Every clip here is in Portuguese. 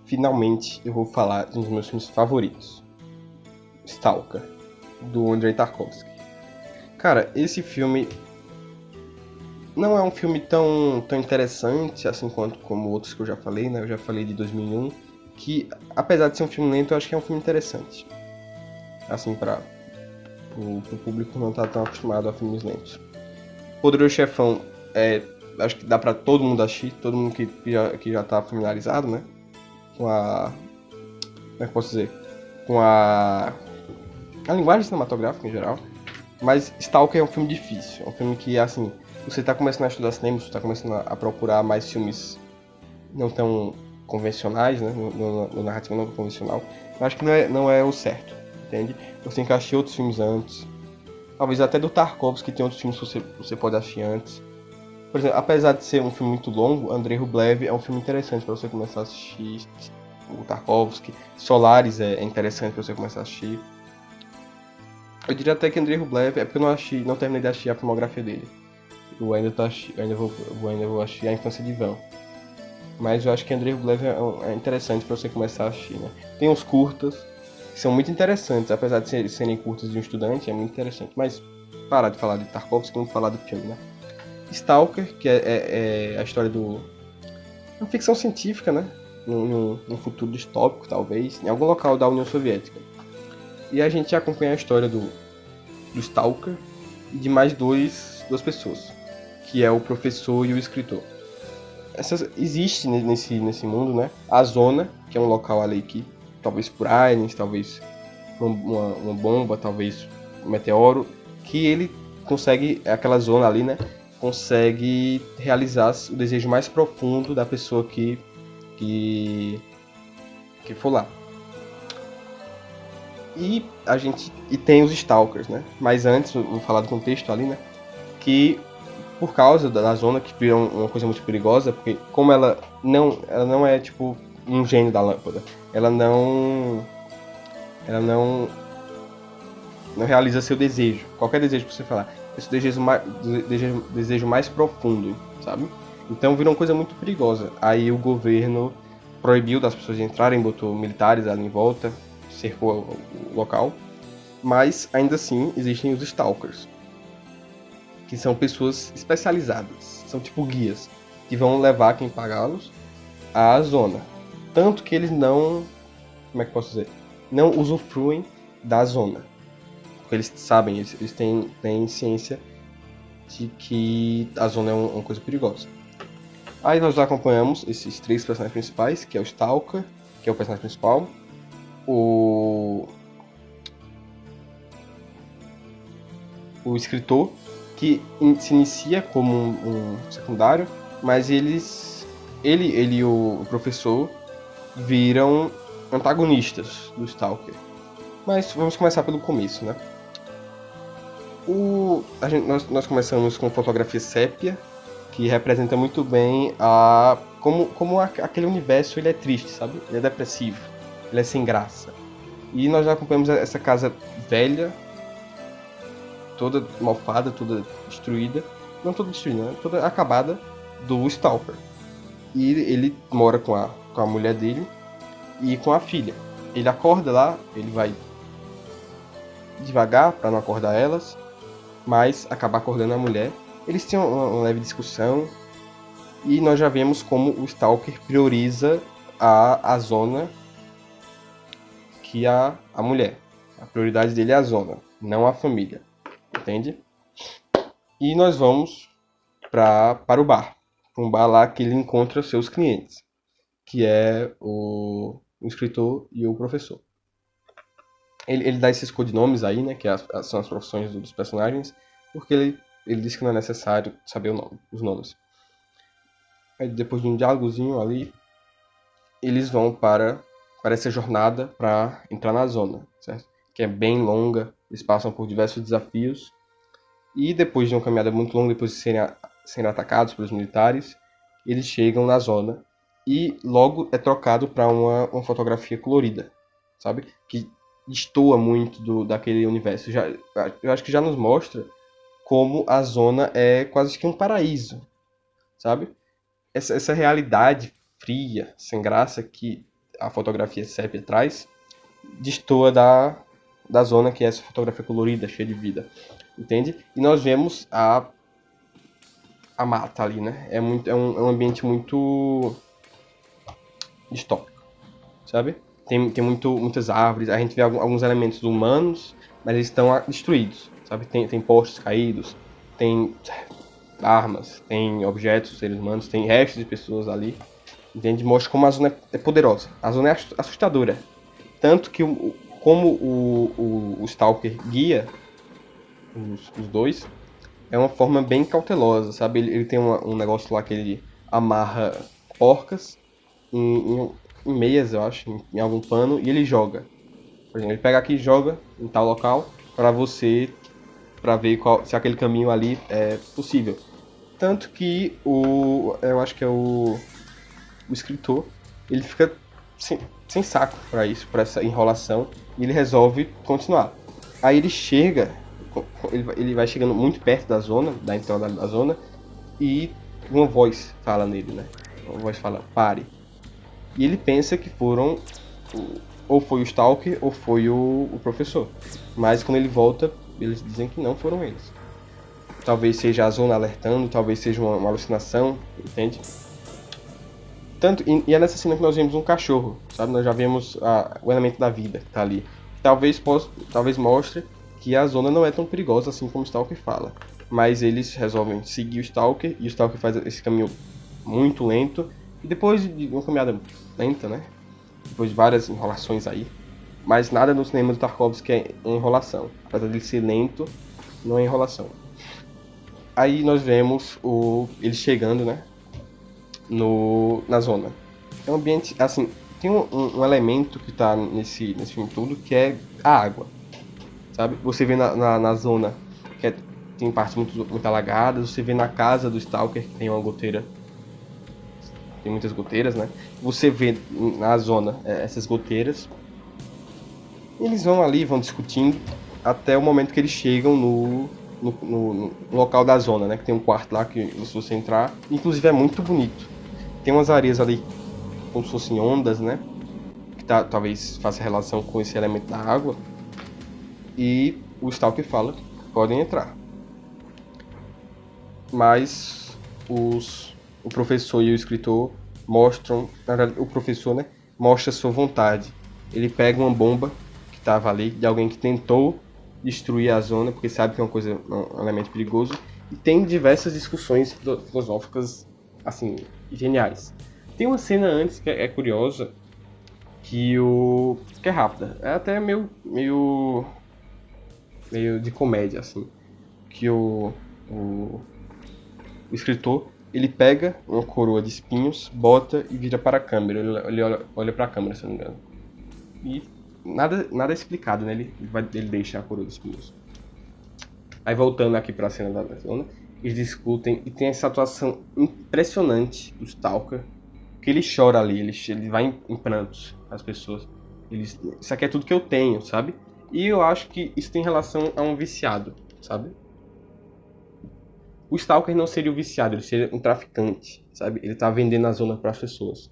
finalmente eu vou falar de um dos meus filmes favoritos. Stalker, do Andrei Tarkovsky. Cara, esse filme não é um filme tão interessante assim como outros que eu já falei, né? Eu já falei de 2001, que apesar de ser um filme lento, eu acho que é um filme interessante. Assim, para o público não tá tão acostumado a filmes lentos. Poderoso Chefão, acho que dá pra todo mundo assistir, todo mundo que já tá familiarizado, né? Com a... Como é que eu posso dizer? Com a linguagem cinematográfica em geral. Mas Stalker é um filme difícil. É um filme que, assim, você tá começando a estudar cinema, você tá começando a procurar mais filmes não tão convencionais, né? No narrativa não convencional. Eu acho que não é o certo, entende? Você tem que assistir outros filmes antes. Talvez até do Tarkovsky, que tem outros filmes que você pode assistir antes. Por exemplo, apesar de ser um filme muito longo, Andrei Rublev é um filme interessante para você começar a assistir. O Tarkovsky, Solaris é interessante para você começar a assistir. Eu diria até que Andrei Rublev é porque eu não terminei de assistir a filmografia dele. Eu ainda vou assistir A Infância de Vão. Mas eu acho que Andrei Rublev é interessante para você começar a assistir, né? Tem uns curtas que são muito interessantes, apesar de serem curtas de um estudante, é muito interessante. Mas parar de falar de Tarkovsky, vamos falar do filme, né? Stalker, que é a história do... uma ficção científica, né? Num futuro distópico, talvez, em algum local da União Soviética. E a gente acompanha a história do Stalker e de mais duas pessoas, que é o professor e o escritor. Existe nesse mundo, né? A Zona, que é um local ali que, talvez por aliens, talvez uma bomba, talvez um meteoro, que ele consegue, aquela zona ali, né? Consegue realizar o desejo mais profundo da pessoa que for lá. E tem os Stalkers, né? Mas antes, vou falar do contexto ali, né? Que por causa da zona, que vira uma coisa muito perigosa, porque como ela não é tipo um gênio da lâmpada, ela não realiza seu desejo, qualquer desejo que você falar, esse desejo mais profundo, sabe? Então vira uma coisa muito perigosa. Aí o governo proibiu das pessoas de entrarem, botou militares ali em volta, cercou o local, mas ainda assim existem os Stalkers, que são pessoas especializadas, são tipo guias, que vão levar quem pagá-los à zona. Tanto que eles não, como é que posso dizer, não usufruem da zona. Porque eles sabem, eles têm ciência de que a zona é uma coisa perigosa. Aí nós acompanhamos esses três personagens principais, que é o Stalker, que é o personagem principal, o escritor, que se inicia como um secundário, mas ele e o professor viram antagonistas do Stalker. Mas vamos começar pelo começo, né? Nós começamos com fotografia sépia, que representa muito bem como aquele universo ele é triste, sabe? Ele é depressivo, ele é sem graça. E nós já acompanhamos essa casa velha, toda mofada, toda destruída. Não toda destruída, né? Toda acabada, do Stalker. E ele mora com a mulher dele e com a filha. Ele acorda lá, ele vai devagar para não acordar elas, mas acaba acordando a mulher. Eles têm uma leve discussão e nós já vemos como o Stalker prioriza a zona que a mulher. A prioridade dele é a zona, não a família. Entende? E nós vamos para o bar. Um bar lá que ele encontra seus clientes, que é o escritor e o professor. Ele dá esses codinomes aí, né, que são as profissões dos personagens, porque ele diz que não é necessário saber os nomes. Aí depois de um diálogozinho ali, eles vão para essa jornada para entrar na zona, certo? Que é bem longa, eles passam por diversos desafios, e depois de uma caminhada muito longa, depois de serem atacados pelos militares, eles chegam na zona, e logo é trocado para uma fotografia colorida, sabe? Que destoa muito daquele universo. Eu acho que já nos mostra como a zona é quase que um paraíso, sabe? Essa realidade fria, sem graça, que a fotografia sépia traz, destoa da zona que é essa fotografia colorida, cheia de vida, entende? E nós vemos a mata ali, né? É um ambiente muito distópico, sabe? Tem muitas árvores, a gente vê alguns elementos humanos, mas eles estão destruídos, sabe? Tem postes caídos, tem armas, tem objetos, seres humanos, tem restos de pessoas ali, entende? Mostra como a zona é poderosa, a zona é assustadora. Tanto que como o Stalker guia os dois, é uma forma bem cautelosa, sabe? Ele tem um negócio lá que ele amarra porcas em meias, eu acho, em algum pano, e ele joga. Por exemplo, ele pega aqui e joga em tal local para ver se aquele caminho ali é possível. Tanto que eu acho que é o escritor, ele fica sem saco para isso, para essa enrolação, e ele resolve continuar. Aí ele chega, ele vai chegando muito perto da zona, da entrada da zona, e uma voz fala nele, né? Uma voz fala, pare. E ele pensa que ou foi o Stalker ou foi o professor. Mas quando ele volta, eles dizem que não foram eles. Talvez seja a zona alertando, talvez seja uma alucinação, entende? E é nessa cena que nós vemos um cachorro, sabe? Nós já vemos o elemento da vida que tá ali. Talvez mostre que a zona não é tão perigosa assim como o Stalker fala. Mas eles resolvem seguir o Stalker, e o Stalker faz esse caminho muito lento. E depois de uma caminhada lenta, né? Depois de várias enrolações aí. Mas nada no cinema do Tarkovsky é enrolação. Apesar de ele ser lento, não é enrolação. Aí nós vemos ele chegando, né? Na zona. É um ambiente, assim, tem um elemento que tá nesse filme todo, que é a água, sabe? Você vê na zona que tem partes muito alagadas, você vê na casa do Stalker que tem uma goteira, tem muitas goteiras, né? Você vê na zona essas goteiras, eles vão ali, vão discutindo, até o momento que eles chegam no local da zona, né? Que tem um quarto lá que, se você entrar, inclusive é muito bonito. Tem umas areias ali como se fossem ondas, né? Que talvez faça relação com esse elemento da água. E o Stalker fala que podem entrar. Mas o professor e o escritor mostram... Na verdade, o professor, né? Mostra sua vontade. Ele pega uma bomba que estava ali, de alguém que tentou destruir a zona, porque sabe que é um elemento perigoso. E tem diversas discussões filosóficas, assim, geniais. Tem uma cena antes que é curiosa, que é rápida, é até meio de comédia, assim, que o escritor, ele pega uma coroa de espinhos, bota e vira para a câmera, ele olha para a câmera, se não me engano, e nada é explicado, né, ele deixa a coroa de espinhos. Aí voltando aqui para a cena da zona, eles discutem e tem essa atuação impressionante do Stalker, que ele chora ali, ele vai em prantos as pessoas. Isso aqui é tudo que eu tenho, sabe? E eu acho que isso tem relação a um viciado, sabe? O Stalker não seria o viciado, ele seria um traficante, sabe? Ele tá vendendo a zona para as pessoas.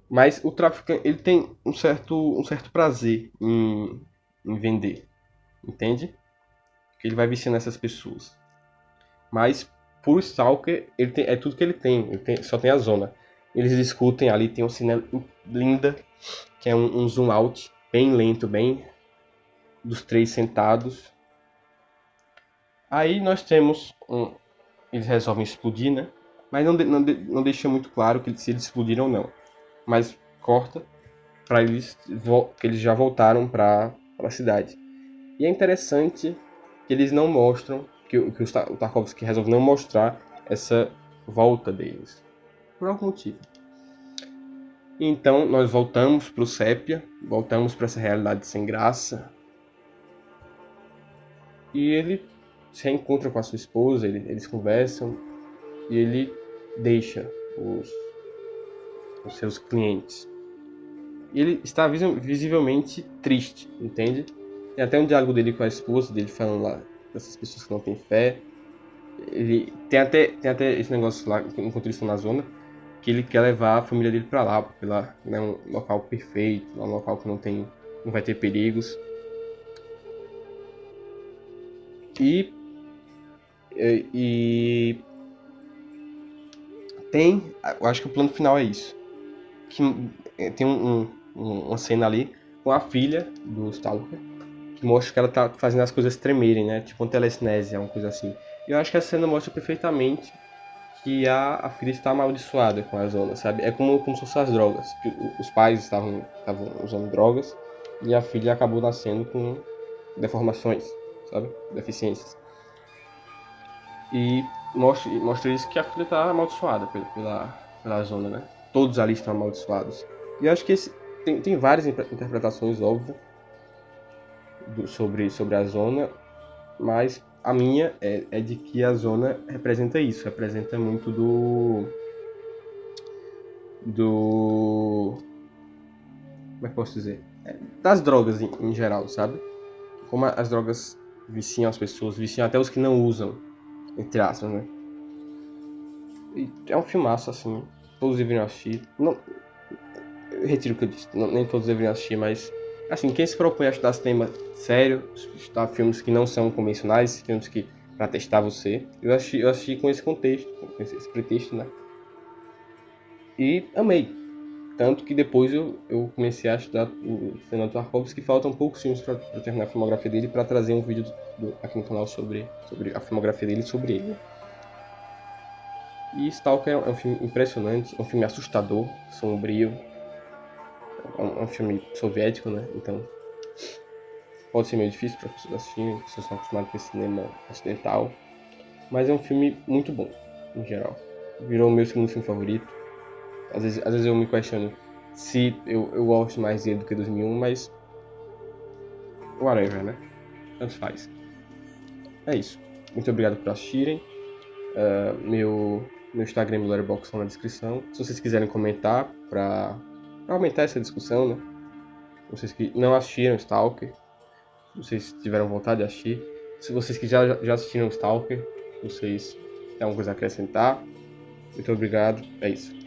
Mas o traficante, ele tem um certo prazer em vender, entende? Porque ele vai viciando essas pessoas. Mas pro Stalker, é tudo que ele tem, só tem a zona. Eles discutem ali, tem uma cena linda, que é um zoom out, bem lento, bem dos três sentados. Aí nós temos eles resolvem explodir, né? Mas não deixa muito claro se eles explodiram ou não. Mas corta para eles que eles já voltaram para a cidade. E é interessante que eles não mostram, que o Tarkovsky resolve não mostrar essa volta deles. Por algum motivo. Então nós voltamos para o Sépia, voltamos para essa realidade sem graça. E ele se reencontra com a sua esposa, eles conversam e ele deixa os seus clientes. E ele está visivelmente triste, entende? Tem até um diálogo dele com a esposa dele falando lá dessas pessoas que não têm fé. Ele tem até esse negócio lá, enquanto eles estão na zona, que ele quer levar a família dele pra lá, porque lá é um local perfeito, é um local que não vai ter perigos. E tem, eu acho que o plano final é isso. Que tem uma cena ali com a filha do Stalker, que mostra que ela tá fazendo as coisas tremerem, né? Tipo uma telecinésia, uma coisa assim. Eu acho que essa cena mostra perfeitamente que a filha está amaldiçoada com a zona, sabe? É como se fossem as drogas. Que os pais estavam usando drogas e a filha acabou nascendo com deformações, sabe? Deficiências. E mostra isso que a filha está amaldiçoada pela zona, né? Todos ali estão amaldiçoados. E eu acho que tem várias interpretações, óbvio, sobre a zona, mas a minha é de que a zona representa isso, representa muito como é que posso dizer? Das drogas em geral, sabe? Como as drogas viciam as pessoas, viciam até os que não usam, entre aspas, né? E é um filmaço, assim, todos deveriam assistir. Não, eu retiro o que eu disse, nem todos deveriam assistir, mas assim, quem se propõe a estudar cinema sério, estudar filmes que não são convencionais, filmes que para testar você, eu assisti com esse contexto, com esse pretexto, né? E amei. Tanto que depois eu comecei a estudar o Fernando Tarkovsky, que faltam poucos filmes para terminar a filmografia dele, para trazer um vídeo aqui no canal sobre a filmografia dele, sobre ele. E Stalker é um filme impressionante, é um filme assustador, sombrio, é um filme soviético, né? Então pode ser meio difícil para as pessoas assistirem, as pessoas estão acostumadas com esse cinema ocidental, mas é um filme muito bom, em geral. Virou o meu segundo filme favorito. Às vezes eu me questiono se eu gosto mais dele do que 2001, mas whatever, né? Tanto faz. É isso. Muito obrigado por assistirem. Meu Instagram e meu Letterboxd estão na descrição. Se vocês quiserem comentar para aumentar essa discussão, né? Vocês que não assistiram Stalker, se vocês tiveram vontade de assistir. Se vocês que já assistiram Stalker, vocês têm alguma coisa a acrescentar. Muito obrigado. É isso.